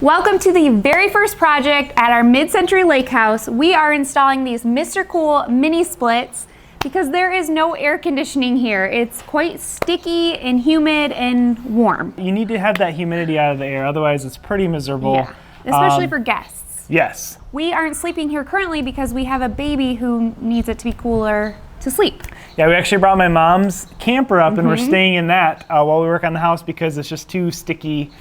Welcome to the very first project at our Mid-Century Lake House. We are installing these MRCOOL Mini Splits because there is no air conditioning here. It's quite sticky and humid and warm. You need to have that humidity out of the air, otherwise it's pretty miserable. Yeah, especially for guests. Yes. We aren't sleeping here currently because we have a baby who needs it to be cooler to sleep. Yeah, we actually brought my mom's camper up and we're staying in that while we work on the house because it's just too sticky.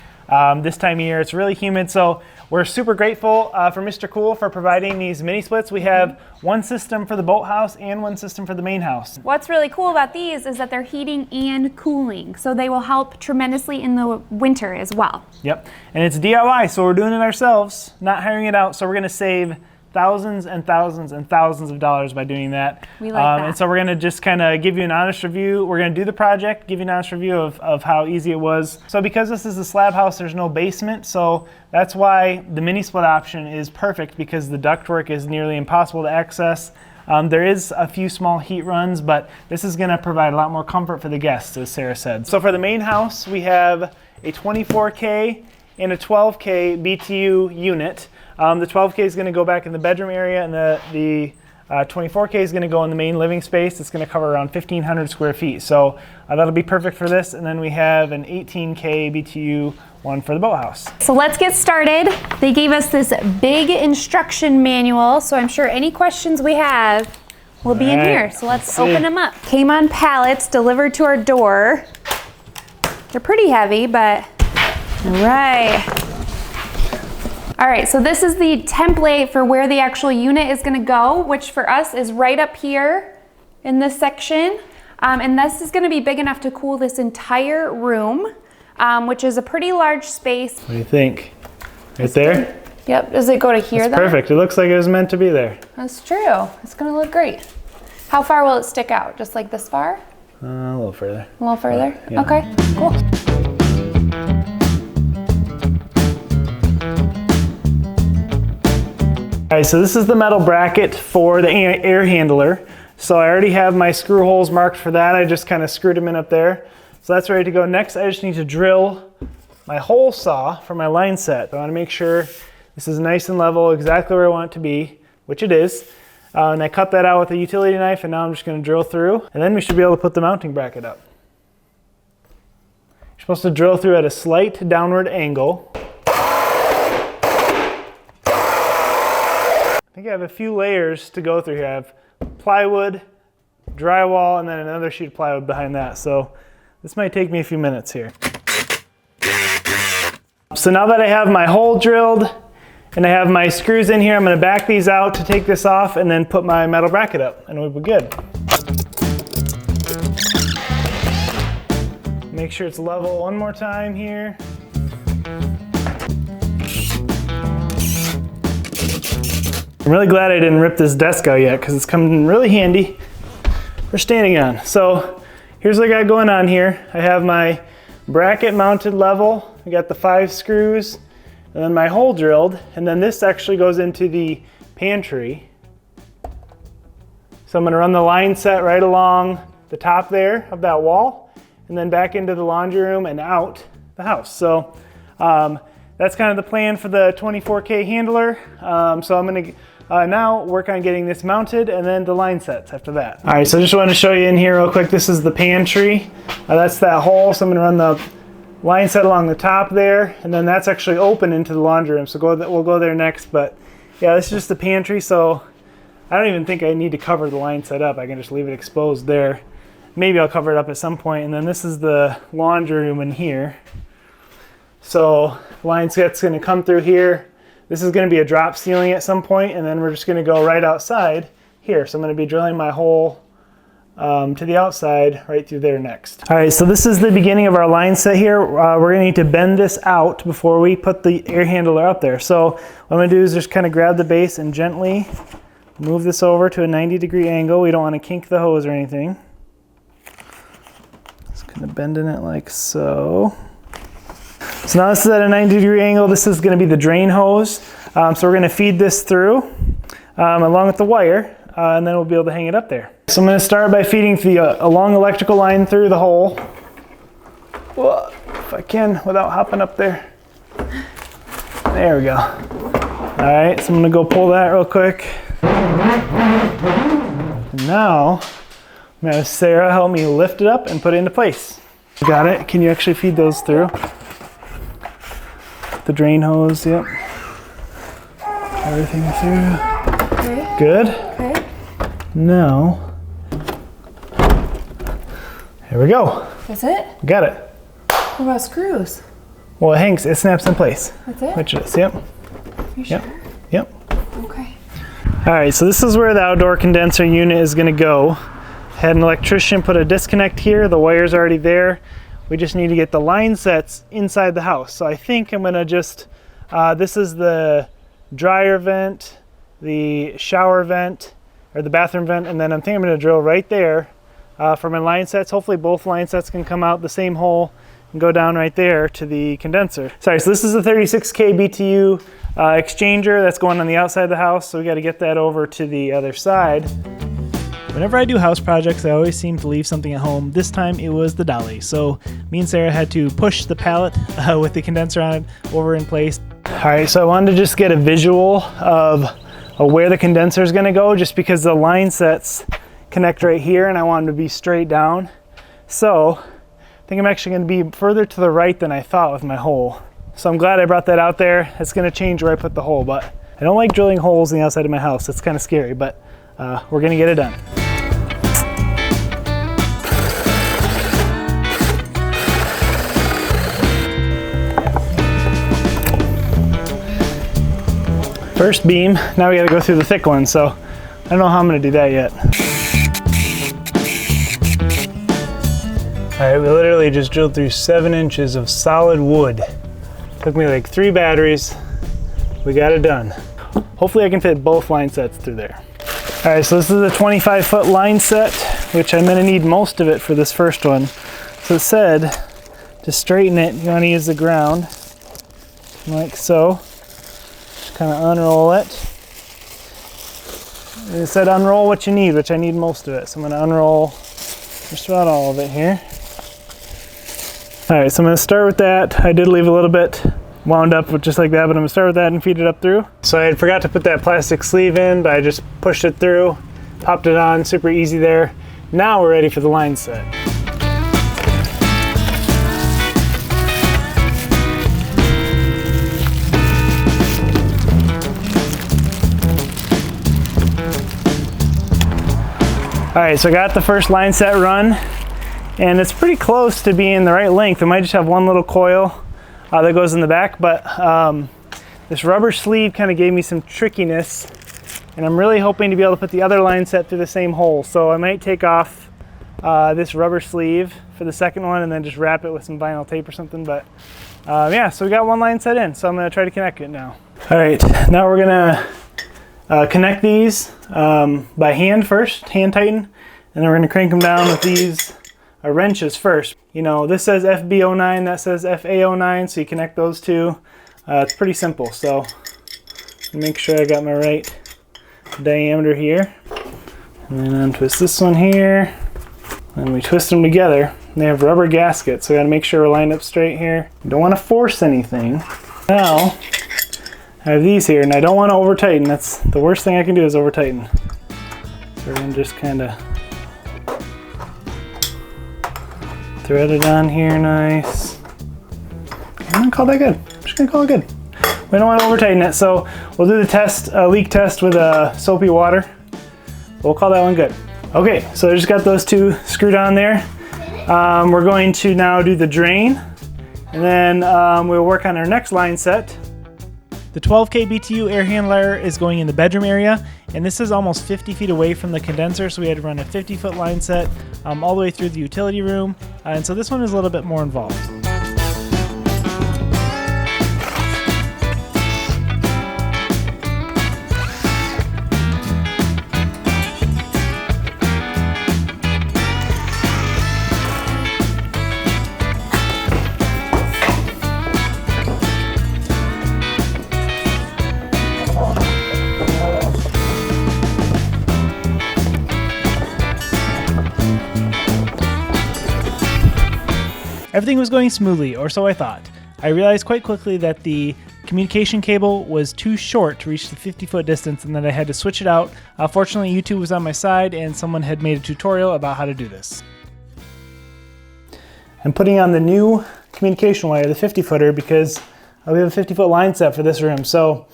This time of year, it's really humid, so we're super grateful for MRCOOL for providing these mini splits. We have one system for the boathouse and one system for the main house. What's really cool about these is that they're heating and cooling, so they will help tremendously in the winter as well. Yep, and it's DIY, so we're doing it ourselves, not hiring it out, so we're gonna save thousands and thousands and thousands of dollars by doing that. We like that. And so we're going to just kind of give you an honest review. We're going to do the project, give you an honest review of how easy it was. So because this is a slab house, there's no basement, so that's why the mini split option is perfect because the ductwork is nearly impossible to access. There is a few small heat runs, but this is going to provide a lot more comfort for the guests, as Sarah said. So for the main house, we have a 24K and a 12K BTU unit. The 12K is going to go back in the bedroom area, and the 24K is going to go in the main living space. It's going to cover around 1,500 square feet. So that'll be perfect for this. And then we have an 18K BTU one for the boathouse. So let's get started. They gave us this big instruction manual, so I'm sure any questions we have will be in here. So let's open them up. Came on pallets, delivered to our door. They're pretty heavy, but all right. All right, so this is the template for where the actual unit is gonna go, which for us is right up here in this section. And this is gonna be big enough to cool this entire room, which is a pretty large space. What do you think? Right there? Yep, does it go to here then? Perfect, it looks like it was meant to be there. That's true, it's gonna look great. How far will it stick out? Just like this far? A little further. A little further? Yeah. Okay, cool. All right, so this is the metal bracket for the air handler. So I already have my screw holes marked for that. I just kind of screwed them in up there. So that's ready to go. Next, I just need to drill my hole saw for my line set. I want to make sure this is nice and level, exactly where I want it to be, which it is. And I cut that out with a utility knife, and now I'm just going to drill through. And then we should be able to put the mounting bracket up. You're supposed to drill through at a slight downward angle. I think I have a few layers to go through here. I have plywood, drywall, and then another sheet of plywood behind that. So this might take me a few minutes here. So now that I have my hole drilled and I have my screws in here, I'm going to back these out to take this off and then put my metal bracket up, and we'll be good. Make sure it's level one more time here. I'm really glad I didn't rip this desk out yet because it's coming really handy for standing on. So here's what I got going on here. I have my bracket mounted level. I got the 5 screws and then my hole drilled, and then this actually goes into the pantry. So I'm going to run the line set right along the top there of that wall and then back into the laundry room and out the house. So that's kind of the plan for the 24K handler. So I'm going to now work on getting this mounted and then the line sets after that. All right, so I just wanted to show you in here real quick. This is the pantry. That's that hole. So I'm gonna run the line set along the top there, and then that's actually open into the laundry room. So we'll go there next. But yeah, this is just the pantry. So I don't even think I need to cover the line set up. I can just leave it exposed there. Maybe I'll cover it up at some point. And then this is the laundry room in here. So line set's gonna come through here. This is going to be a drop ceiling at some point, and then we're just going to go right outside here. So I'm going to be drilling my hole to the outside right through there next. All right, so this is the beginning of our line set here. We're going to need to bend this out before we put the air handler up there. So what I'm going to do is just kind of grab the base and gently move this over to a 90-degree angle. We don't want to kink the hose or anything. Just kind of bending it like so. So now this is at a 90-degree angle. This is going to be the drain hose. So we're going to feed this through along with the wire, and then we'll be able to hang it up there. So I'm going to start by feeding the long electrical line through the hole. Well, if I can without hopping up there. There we go. All right, so I'm gonna go pull that real quick. And now, I'm gonna have Sarah help me lift it up and put it into place. Got it? Can you actually feed those through? The drain hose, yep. Everything through. Okay. Good. Okay. Now, here we go. That's it? Got it. What about screws? Well, it hangs, it snaps in place. That's it? Which is, yep. You Yep. sure? Yep. Okay. All right, so this is where the outdoor condenser unit is gonna go. Had an electrician put a disconnect here. The wire's already there. We just need to get the line sets inside the house. So I think I'm gonna just, this is the dryer vent, the shower vent, or the bathroom vent, and then I'm gonna drill right there for my line sets. Hopefully both line sets can come out the same hole and go down right there to the condenser. Sorry, so this is a 36K BTU exchanger that's going on the outside of the house, so we got to get that over to the other side. Whenever I do house projects, I always seem to leave something at home. This time it was the dolly, so me and Sarah had to push the pallet with the condenser on it over in place. All right, so I wanted to just get a visual of where the condenser is going to go, just because the line sets connect right here and I want them to be straight down. So I think I'm actually going to be further to the right than I thought with my hole. So I'm glad I brought that out there. It's going to change where I put the hole, but I don't like drilling holes in the outside of my house. It's kind of scary, but we're going to get it done. First beam, now we got to go through the thick one, so I don't know how I'm going to do that yet. All right, we literally just drilled through 7 inches of solid wood. Took me like 3 batteries. We got it done. Hopefully I can fit both line sets through there. All right, so this is a 25-foot line set, which I'm gonna need most of it for this first one. So it said, to straighten it, you wanna use the ground, like so. Just kinda unroll it. And it said unroll what you need, which I need most of it. So I'm gonna unroll just about all of it here. All right, so I'm gonna start with that. I did leave a little bit wound up just like that, but I'm gonna start with that and feed it up through. So I had forgot to put that plastic sleeve in, but I just pushed it through, popped it on, super easy there. Now we're ready for the line set. All right, so I got the first line set run, and it's pretty close to being the right length. I might just have one little coil that goes in the back, but this rubber sleeve kind of gave me some trickiness, and I'm really hoping to be able to put the other line set through the same hole. So I might take off this rubber sleeve for the second one and then just wrap it with some vinyl tape or something. But yeah, so we got one line set in, so I'm gonna try to connect it now. All right, now we're gonna connect these by hand first, hand tighten, and then we're gonna crank them down with these wrenches first. You know, this says FB09, that says FA09, so you connect those two. It's pretty simple, so make sure I got my right diameter here. And then untwist this one here, and we twist them together. They have rubber gaskets, so we gotta make sure we're lined up straight here. Don't wanna force anything. Now, I have these here, and I don't wanna over tighten. That's the worst thing I can do is over tighten. So we're gonna just kinda thread it on here nice. I'm gonna call that good. I'm just gonna call it good. We don't want to over tighten it, so we'll do the test, leak test with soapy water. We'll call that one good. Okay, so I just got those two screwed on there. We're going to now do the drain, and then we'll work on our next line set. The 12K BTU air handler is going in the bedroom area, and this is almost 50 feet away from the condenser, so we had to run a 50-foot line set all the way through the utility room, and so this one is a little bit more involved. Everything was going smoothly, or so I thought. I realized quite quickly that the communication cable was too short to reach the 50-foot distance and that I had to switch it out. Fortunately, YouTube was on my side and someone had made a tutorial about how to do this. I'm putting on the new communication wire, the 50-footer, because we have a 50-foot line set for this room. So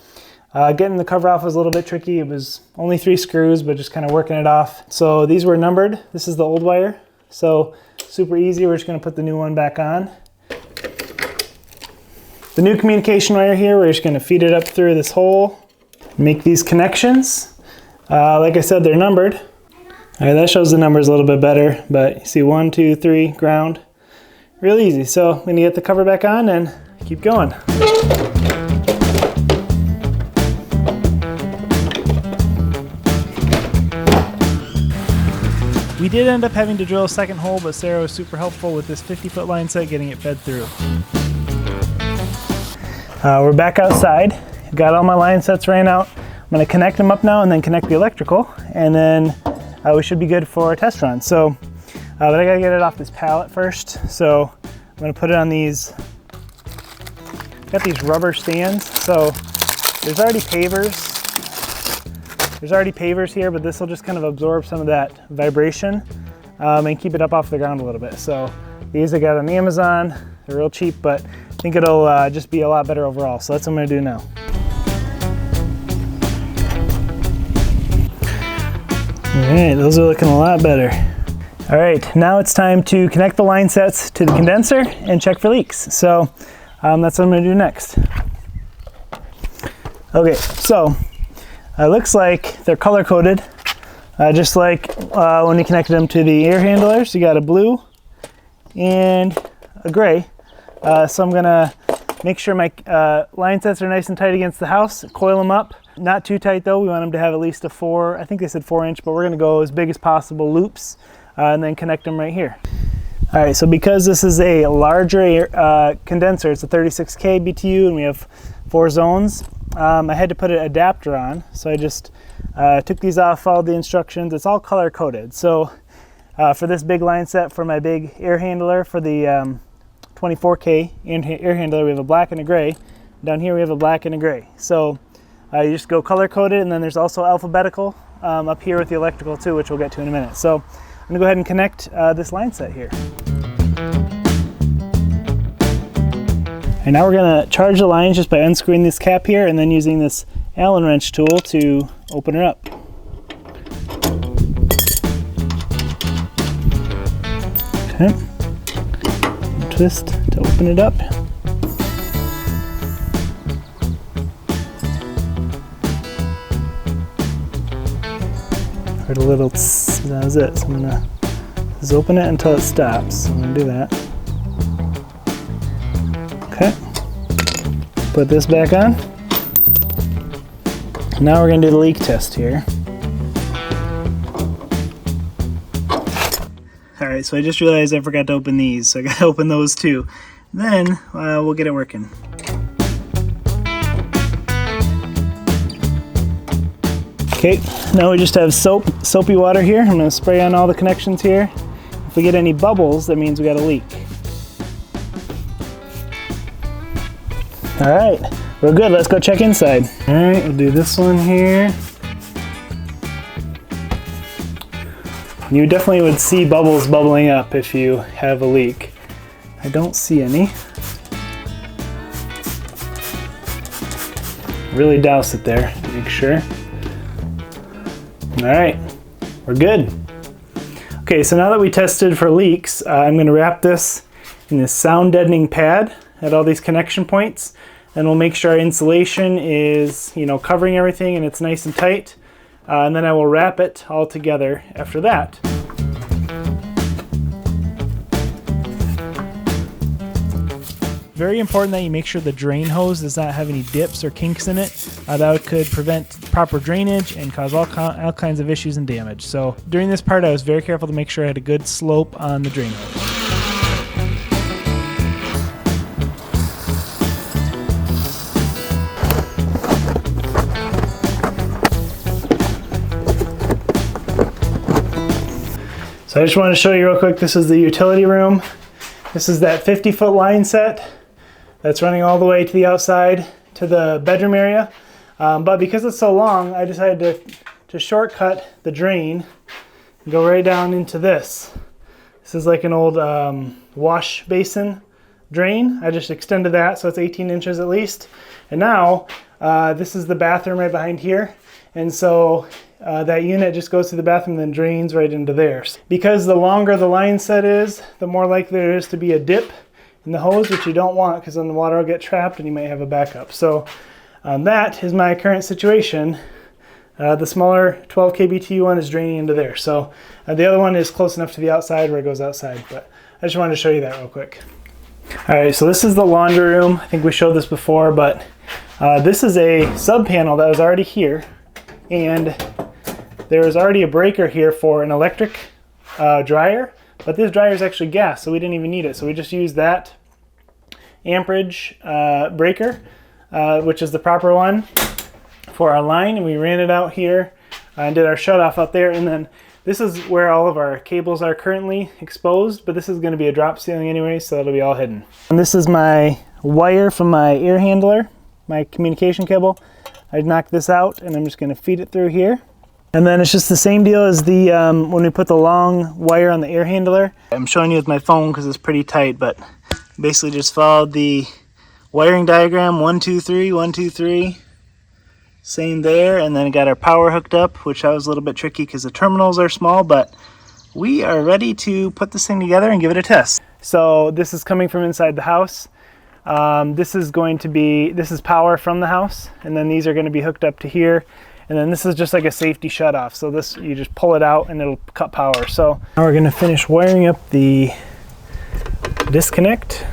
getting the cover off was a little bit tricky. It was only 3 screws, but just kind of working it off. So these were numbered. This is the old wire. So super easy. We're just going to put the new one back on. The new communication wire here, we're just going to feed it up through this hole, make these connections. Like I said, they're numbered. All right, that shows the numbers a little bit better, but you see 1, 2, 3, ground. Really easy. So I'm going to get the cover back on and keep going. We did end up having to drill a second hole, but Sarah was super helpful with this 50-foot line set, getting it fed through. We're back outside. Got all my line sets ran out. I'm going to connect them up now and then connect the electrical, and then we should be good for a test run. So, but I got to get it off this pallet first. So I'm going to put it on these. Got these rubber stands. So there's already pavers. There's already pavers here, but this will just kind of absorb some of that vibration and keep it up off the ground a little bit. So these I got on Amazon. They're real cheap, but I think it'll just be a lot better overall. So that's what I'm going to do now. All right, those are looking a lot better. All right, now it's time to connect the line sets to the condenser and check for leaks. So that's what I'm going to do next. Okay, so it looks like they're color coded, just like when we connected them to the air handlers. You got a blue and a gray. So I'm gonna make sure my line sets are nice and tight against the house, coil them up. Not too tight though, we want them to have at least a 4, I think they said 4-inch, but we're gonna go as big as possible loops and then connect them right here. All right, so because this is a larger condenser, it's a 36K BTU and we have 4 zones, I had to put an adapter on. So I just took these off, followed the instructions. It's all color coded. So for this big line set for my big air handler, for the 24K air handler, we have a black and a gray. Down here we have a black and a gray. So you just go color coded, and then there's also alphabetical up here with the electrical too, which we'll get to in a minute. So I'm gonna go ahead and connect this line set here. And now we're gonna charge the lines just by unscrewing this cap here and then using this Allen wrench tool to open her up. Okay. Twist to open it up. Heard a little tss, that was it. So I'm gonna just open it until it stops. So I'm gonna do that. Okay. Put this back on. Now we're gonna do the leak test here. All right, so I just realized I forgot to open these, so I gotta open those too. Then we'll get it working. Okay, now we just have soapy water here. I'm gonna spray on all the connections here. If we get any bubbles, that means we got a leak. All right, we're good. Let's go check inside. All right, we'll do this one here. You definitely would see bubbles bubbling up if you have a leak. I don't see any. Really douse it there to make sure. All right, we're good. Okay, so now that we tested for leaks, I'm gonna wrap this in this sound deadening pad at all these connection points, and we'll make sure our insulation is, covering everything and it's nice and tight. And then I will wrap it all together after that. Very important that you make sure the drain hose does not have any dips or kinks in it. That could prevent proper drainage and cause all kinds of issues and damage. So during this part, I was very careful to make sure I had a good slope on the drain hose. So I just want to show you real quick, this is the utility room. This is that 50-foot line set that's running all the way to the outside. to the bedroom area. But because it's so long, I decided to shortcut the drain and go right down into this. This is like an old wash basin drain. I just extended that so it's 18 inches at least. And now this is the bathroom right behind here. And so that unit just goes to the bathroom and then drains right into theirs. Because the longer the line set is, the more likely there is to be a dip in the hose, which you don't want because then the water will get trapped and you might have a backup. So that is my current situation. The smaller 12 kBtu one is draining into there. So the other one is close enough to the outside where it goes outside, but I just wanted to show you that real quick. All right, so this is the laundry room. I think we showed this before, but this is a sub panel that was already here, and there is already a breaker here for an electric dryer, but this dryer is actually gas, so we didn't even need it. So we just used that amperage breaker, which is the proper one for our line, and we ran it out here and did our shut off up there. And then this is where all of our cables are currently exposed, but this is going to be a drop ceiling anyway, so it'll be all hidden. And this is my wire from my air handler, my communication cable. I knocked this out and I'm just going to feed it through here. And then it's just the same deal as the when we put the long wire on the air handler. I'm showing you with my phone because it's pretty tight, but basically just followed the wiring diagram, 1, 2, 3, 1, 2, 3. Same there, and then got our power hooked up, which that was a little bit tricky because the terminals are small, but we are ready to put this thing together and give it a test. So this is coming from inside the house. This is power from the house, and then these are going to be hooked up to here, and then this is just like a safety shut off. So this, you just pull it out and it'll cut power. So now we're going to finish wiring up the disconnect.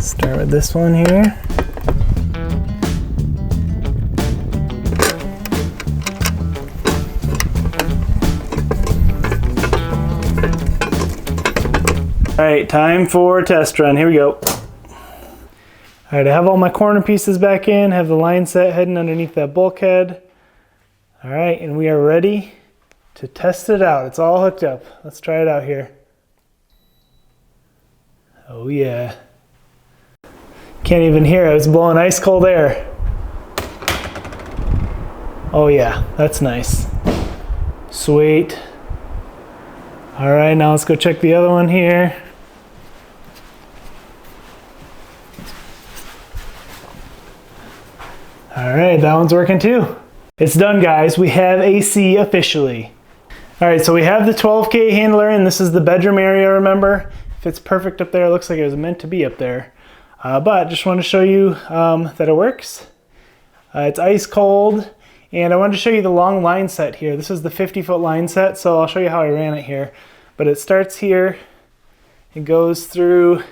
Start with this one here. All right, time for a test run. Here we go. All right, I have all my corner pieces back in, have the line set heading underneath that bulkhead. All right, and we are ready to test it out. It's all hooked up. Let's try it out here. Oh yeah. Can't even hear it. It's blowing ice cold air. Oh yeah, that's nice. Sweet. All right, now let's go check the other one here. All right, that one's working too. It's done, guys. We have AC officially. All right, so we have the 12K handler, and this is the bedroom area, remember? Fits perfect up there. It looks like it was meant to be up there. But just wanted to show you that it works. It's ice cold, and I wanted to show you the long line set here. This is the 50-foot line set, so I'll show you how I ran it here. But it starts here, it goes through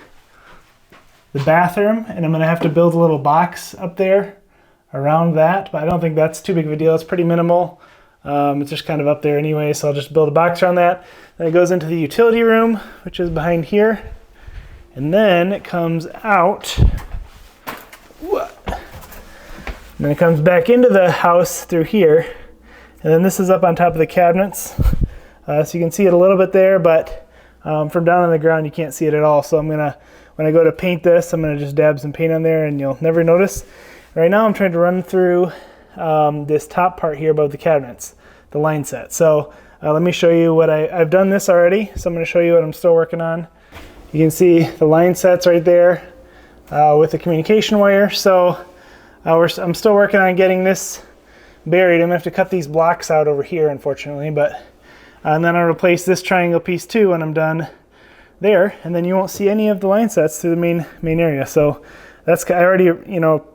the bathroom, and I'm gonna have to build a little box up there around that, but I don't think that's too big of a deal. It's pretty minimal. It's just kind of up there anyway, so I'll just build a box around that. Then it goes into the utility room, which is behind here. And then it comes out. And then it comes back into the house through here. And then this is up on top of the cabinets. So you can see it a little bit there, but from down on the ground you can't see it at all. So I'm gonna, when I go to paint this, I'm gonna just dab some paint on there and you'll never notice. Right now I'm trying to run through this top part here above the cabinets, the line set. So let me show you what I've done this already. So I'm gonna show you what I'm still working on. You can see the line sets right there with the communication wire. So I'm still working on getting this buried. I'm gonna have to cut these blocks out over here, unfortunately, but and then I'll replace this triangle piece too when I'm done there, and then you won't see any of the line sets through the main area. So that's, I already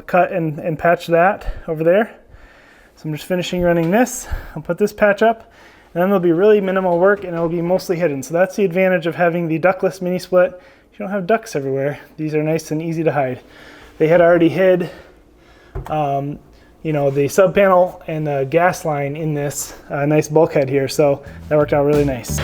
cut and patched that over there. So I'm just finishing running this. I'll put this patch up, and then there'll be really minimal work and it'll be mostly hidden. So that's the advantage of having the ductless mini split. You don't have ducts everywhere. These are nice and easy to hide. They had already hid the sub panel and the gas line in this nice bulkhead here. So that worked out really nice.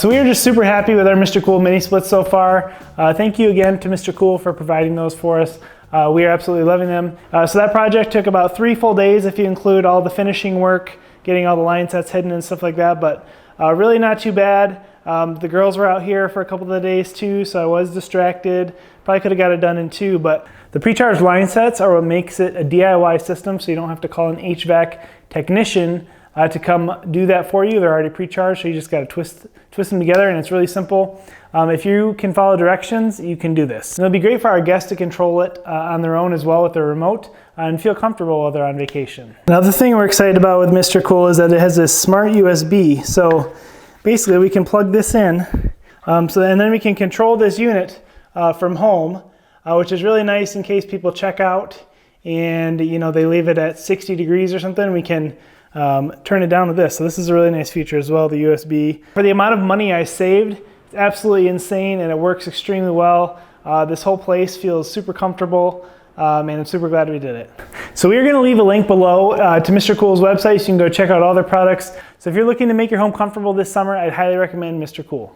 So we are just super happy with our MRCOOL Mini Splits so far. Thank you again to MRCOOL for providing those for us. We are absolutely loving them. So that project took about 3 full days if you include all the finishing work, getting all the line sets hidden and stuff like that, but really not too bad. The girls were out here for a couple of days too, so I was distracted. Probably could have got it done in 2, but the pre-charged line sets are what makes it a DIY system, so you don't have to call an HVAC technician to come do that for you. They're already pre-charged, so you just got to twist them together, and it's really simple. If you can follow directions, you can do this. And it'll be great for our guests to control it on their own as well with their remote and feel comfortable while they're on vacation. Another thing we're excited about with MRCOOL is that it has this smart USB. So basically we can plug this in, and then we can control this unit from home, which is really nice in case people check out and they leave it at 60 degrees or something. We can turn it down with this. So this is a really nice feature as well, the USB. For the amount of money I saved, it's absolutely insane and it works extremely well. This whole place feels super comfortable and I'm super glad we did it. So we're going to leave a link below to MRCOOL's website so you can go check out all their products. So if you're looking to make your home comfortable this summer, I'd highly recommend MRCOOL.